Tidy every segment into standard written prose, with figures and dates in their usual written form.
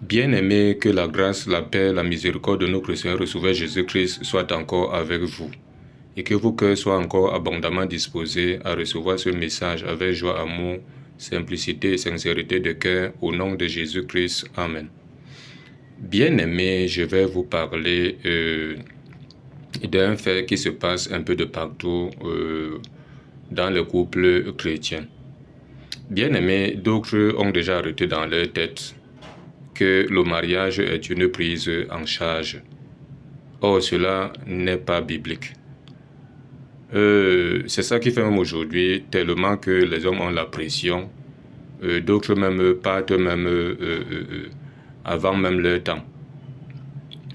Bien-aimés, que la grâce, la paix, la miséricorde de notre Seigneur et Sauveur Jésus-Christ soit encore avec vous et que vos cœurs soient encore abondamment disposés à recevoir ce message avec joie, amour, simplicité et sincérité de cœur au nom de Jésus-Christ. Amen. Bien-aimés, je vais vous parler d'un fait qui se passe un peu de partout dans le couple chrétien. Bien-aimés, d'autres ont déjà arrêté dans leur tête que le mariage est une prise en charge. Or, cela n'est pas biblique. C'est ça qui fait même aujourd'hui tellement que les hommes ont la pression. D'autres même partent même avant même leur temps.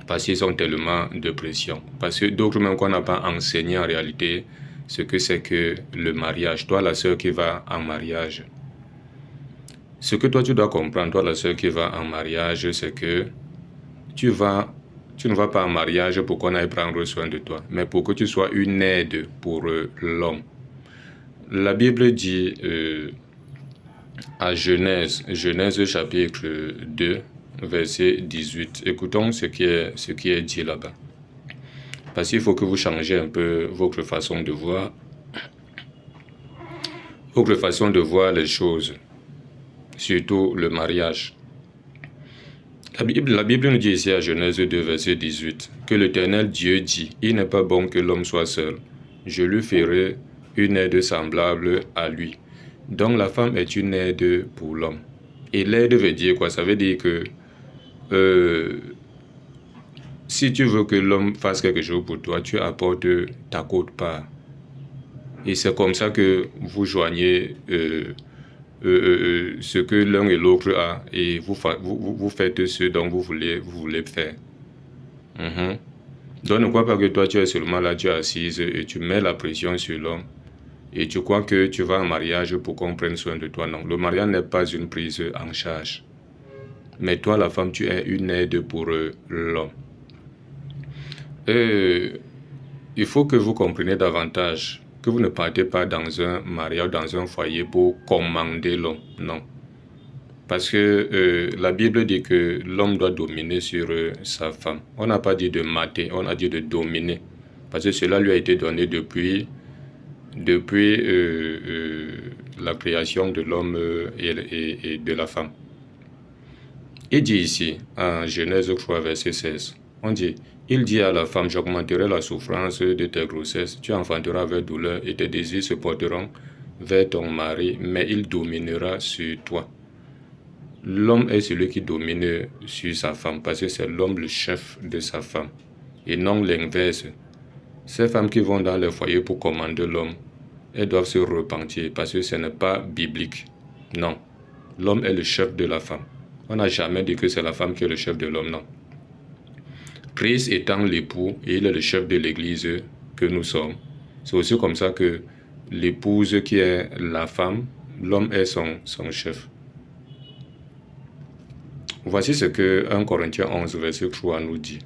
Parce qu'ils ont tellement de pression. Parce que d'autres même qu'on n'a pas enseigné en réalité ce que c'est que le mariage. Toi, la sœur qui va en mariage. Ce que toi tu dois comprendre, toi la sœur qui va en mariage, c'est que tu ne vas pas en mariage pour qu'on aille prendre soin de toi, mais pour que tu sois une aide pour l'homme. La Bible dit à Genèse chapitre 2, verset 18. Écoutons ce qui est dit là-bas. Parce qu'il faut que vous changez un peu votre façon de voir les choses. Surtout le mariage. La Bible nous dit ici à Genèse 2, verset 18, que l'Éternel Dieu dit, « Il n'est pas bon que l'homme soit seul. Je lui ferai une aide semblable à lui. » Donc la femme est une aide pour l'homme. Et l'aide veut dire quoi? Ça veut dire que si tu veux que l'homme fasse quelque chose pour toi, tu apportes ta quote-part. Et c'est comme ça que vous joignez ce que l'un et l'autre a et vous faites ce dont vous voulez faire. Donc ne crois pas que toi tu es seulement là, tu es assise et tu mets la pression sur l'homme et tu crois que tu vas en mariage pour qu'on prenne soin de toi. Non, le mariage n'est pas une prise en charge. Mais toi la femme, tu es une aide pour l'homme. Il faut que vous compreniez davantage que vous ne partez pas dans un mariage, dans un foyer pour commander l'homme, non. Parce que la Bible dit que l'homme doit dominer sur sa femme. On n'a pas dit de mater, on a dit de dominer. Parce que cela lui a été donné depuis la création de l'homme et de la femme. Il dit ici, en Genèse 3, verset 16, on dit, il dit à la femme, j'augmenterai la souffrance de tes grossesses, tu enfanteras avec douleur et tes désirs se porteront vers ton mari, mais il dominera sur toi. L'homme est celui qui domine sur sa femme, parce que c'est l'homme le chef de sa femme, et non l'inverse. Ces femmes qui vont dans les foyers pour commander l'homme, elles doivent se repentir, parce que ce n'est pas biblique. Non, l'homme est le chef de la femme. On n'a jamais dit que c'est la femme qui est le chef de l'homme, non. Christ étant l'époux, et il est le chef de l'église que nous sommes. C'est aussi comme ça que l'épouse qui est la femme, l'homme est son chef. Voici ce que 1 Corinthiens 11, verset 3 nous dit.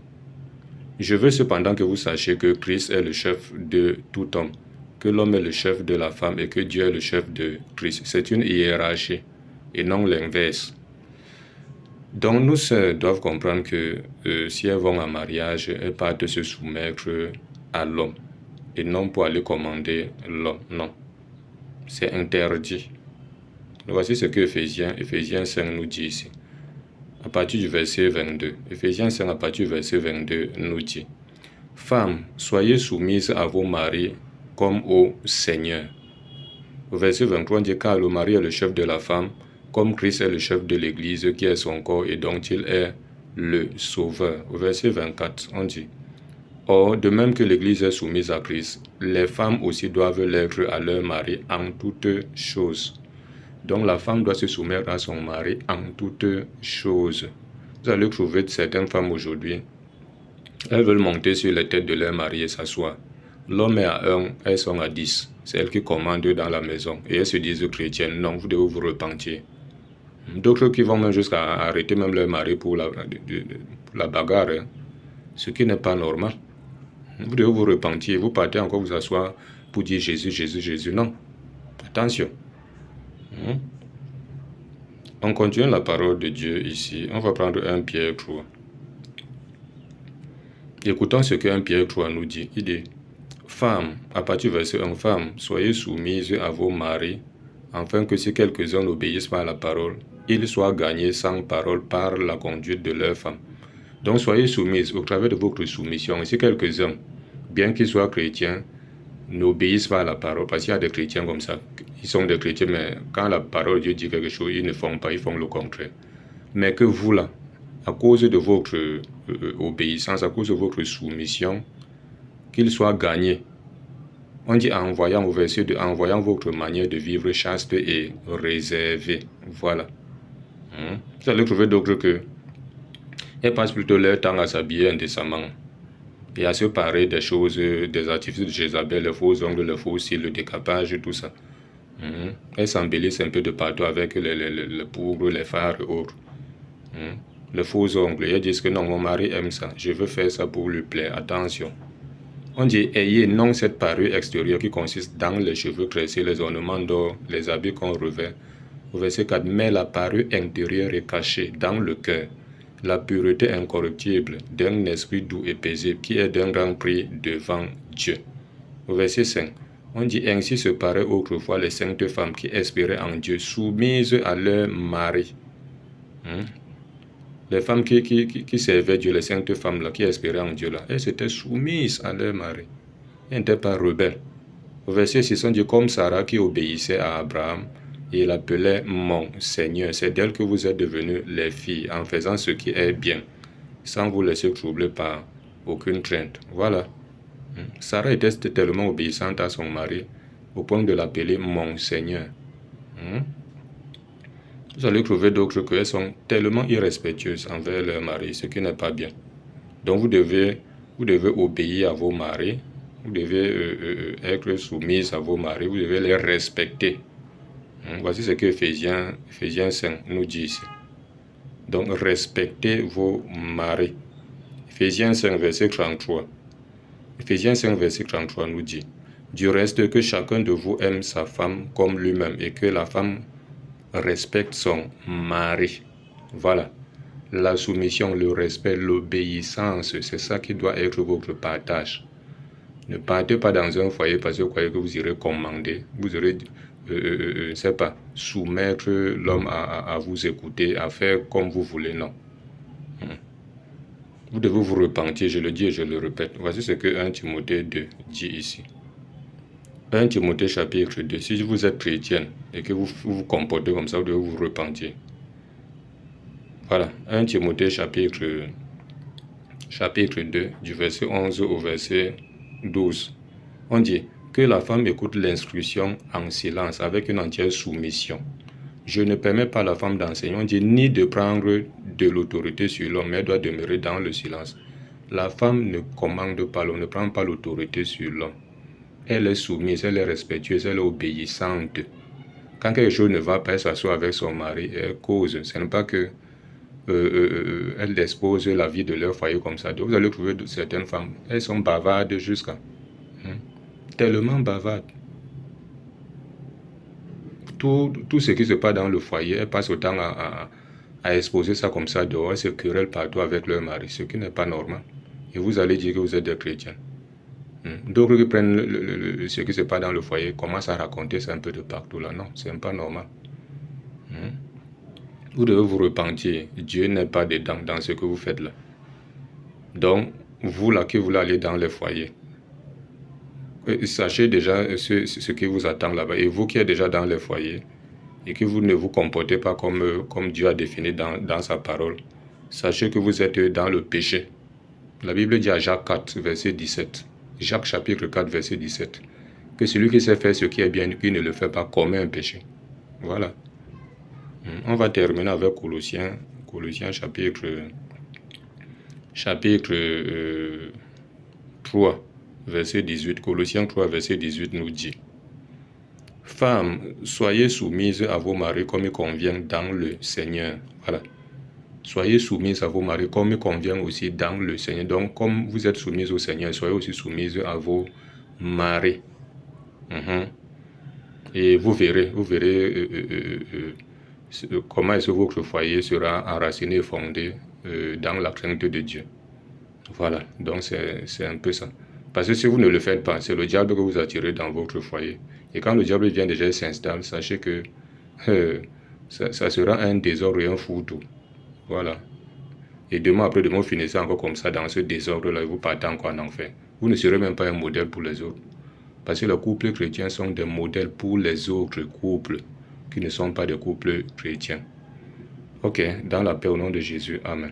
Je veux cependant que vous sachiez que Christ est le chef de tout homme, que l'homme est le chef de la femme et que Dieu est le chef de Christ. C'est une hiérarchie et non l'inverse. Donc nous sœurs doivent comprendre que si elles vont en mariage, elles partent se soumettre à l'homme et non pour aller commander l'homme. Non, c'est interdit. Voici ce que Éphésiens 5 nous dit ici. À partir du verset 22. Éphésiens 5 à partir du verset 22 nous dit. Femmes, soyez soumises à vos maris comme au Seigneur. Au verset 23, on dit car le mari est le chef de la femme, comme Christ est le chef de l'Église qui est son corps et dont il est le sauveur. Au verset 24, on dit or, de même que l'Église est soumise à Christ, les femmes aussi doivent l'être à leur mari en toutes choses. Donc la femme doit se soumettre à son mari en toutes choses. Vous allez trouver certaines femmes aujourd'hui, elles veulent monter sur les têtes de leur mari et s'asseoir. L'homme est à 1, elles sont à 10. C'est elles qui commandent dans la maison. Et elles se disent chrétiennes. Non, vous devez vous repentir. D'autres qui vont même jusqu'à arrêter même leur mari pour la bagarre. Hein. Ce qui n'est pas normal. Vous devez vous repentir. Vous partez encore vous asseoir pour dire Jésus, Jésus, Jésus. Non. Attention. On continue la parole de Dieu ici. On va prendre 1 Pierre 3. Écoutons ce que 1 Pierre 3 nous dit. Il dit, femmes, à partir du verset 1, femmes, soyez soumises à vos maris, afin que si quelques-uns n'obéissent pas à la parole, ils soient gagnés sans parole par la conduite de leurs femmes. Donc soyez soumises au travers de votre soumission. Et si quelques-uns, bien qu'ils soient chrétiens, n'obéissent pas à la parole, parce qu'il y a des chrétiens comme ça, ils sont des chrétiens, mais quand la parole de Dieu dit quelque chose, ils ne font pas, ils font le contraire. Mais que vous là, à cause de votre obéissance, à cause de votre soumission, qu'ils soient gagnés. On dit en voyant au verset 2, en voyant votre manière de vivre chaste et réservée. Voilà. Vous allez trouver d'autres que elles passent plutôt leur temps à s'habiller indécemment et à se parer des choses, des artifices de Jézabel, les faux ongles, les faux cils, le décapage, tout ça. Elles s'embellissent un peu de partout avec les poudres, les fards et autres. Les faux ongles. Elles disent que non, mon mari aime ça. Je veux faire ça pour lui plaire. Attention. On dit ayez non cette parure extérieure qui consiste dans les cheveux tressés, les ornements d'or, les habits qu'on revêt. Au verset 4, mais la parure intérieure est cachée dans le cœur. La pureté incorruptible d'un esprit doux et paisible qui est d'un grand prix devant Dieu. Au verset 5, on dit ainsi se paraît autrefois les saintes femmes qui espéraient en Dieu, soumises à leur mari. Les femmes qui servaient Dieu, les saintes femmes là, qui espéraient en Dieu là, elles étaient soumises à leur mari. Elles n'étaient pas rebelles. Au verset 6, on dit comme Sarah qui obéissait à Abraham, et l'appelait mon Seigneur. C'est d'elle que vous êtes devenus les filles, en faisant ce qui est bien, sans vous laisser troubler par aucune crainte. Voilà. Sarah était tellement obéissante à son mari, au point de l'appeler mon Seigneur. Vous allez trouver d'autres qu'elles sont tellement irrespectueuses envers leur mari, ce qui n'est pas bien. Donc vous devez obéir à vos maris, vous devez être soumise à vos maris, vous devez les respecter. Voici ce que Éphésiens 5 nous dit ici. Donc respectez vos maris. Éphésiens 5 verset 33. Éphésiens 5 verset 33 nous dit, du reste que chacun de vous aime sa femme comme lui-même et que la femme respecte son mari. Voilà. La soumission, le respect, l'obéissance, c'est ça qui doit être votre partage. Ne partez pas dans un foyer parce que vous croyez que vous irez commander. Vous irez, c'est pas, soumettre l'homme à vous écouter, à faire comme vous voulez, non. Vous devez vous repentir, je le dis et je le répète. Voici ce que 1 Timothée 2 dit ici. 1 Timothée chapitre 2, si vous êtes chrétienne et que vous vous comportez comme ça, vous devez vous repentir. Voilà, 1 Timothée chapitre 2, du verset 11 au verset 12. On dit que la femme écoute l'instruction en silence avec une entière soumission. Je ne permets pas à la femme d'enseigner, on dit ni de prendre de l'autorité sur l'homme, mais elle doit demeurer dans le silence. La femme ne commande pas l'homme, ne prend pas l'autorité sur l'homme. Elle est soumise, elle est respectueuse, elle est obéissante. Quand quelque chose ne va pas, elle s'assoit avec son mari et elle cause. Ce n'est pas que elles exposent la vie de leur foyer comme ça. Donc vous allez trouver certaines femmes, elles sont bavardes jusqu'à... tellement bavardes. Tout ce qui se passe dans le foyer, elles passent autant à exposer ça comme ça dehors, elles se querellent partout avec leur mari, ce qui n'est pas normal. Et vous allez dire que vous êtes des chrétiens. D'autres qui prennent ce qui se passe dans le foyer, commencent à raconter ça un peu de partout là. Non, c'est pas normal. Vous devez vous repentir. Dieu n'est pas dedans dans ce que vous faites là. Donc, vous là qui voulez aller dans les foyers, sachez déjà ce qui vous attend là-bas. Et vous qui êtes déjà dans les foyers et que vous ne vous comportez pas comme Dieu a défini dans sa parole, sachez que vous êtes dans le péché. La Bible dit à Jacques 4, verset 17. Jacques chapitre 4, verset 17. Que celui qui sait faire ce qui est bien, qui ne le fait pas, commet un péché. Voilà. On va terminer avec Colossiens chapitre 3, verset 18. Colossiens 3, verset 18 nous dit, femmes, soyez soumises à vos maris comme il convient dans le Seigneur. Voilà. Soyez soumises à vos maris comme il convient aussi dans le Seigneur. Donc, comme vous êtes soumises au Seigneur, soyez aussi soumises à vos maris. Et vous verrez comment est-ce que votre foyer sera enraciné et fondé dans la crainte de Dieu. Voilà, donc c'est un peu ça. Parce que si vous ne le faites pas, c'est le diable que vous attirez dans votre foyer. Et quand le diable vient déjà et s'installe, sachez que ça sera un désordre et un foutoir. Voilà. Et demain, après demain, vous finissez encore comme ça dans ce désordre-là et vous partez encore en enfer. Vous ne serez même pas un modèle pour les autres. Parce que les couples chrétiens sont des modèles pour les autres couples qui ne sont pas des couples chrétiens. Ok, dans la paix au nom de Jésus. Amen.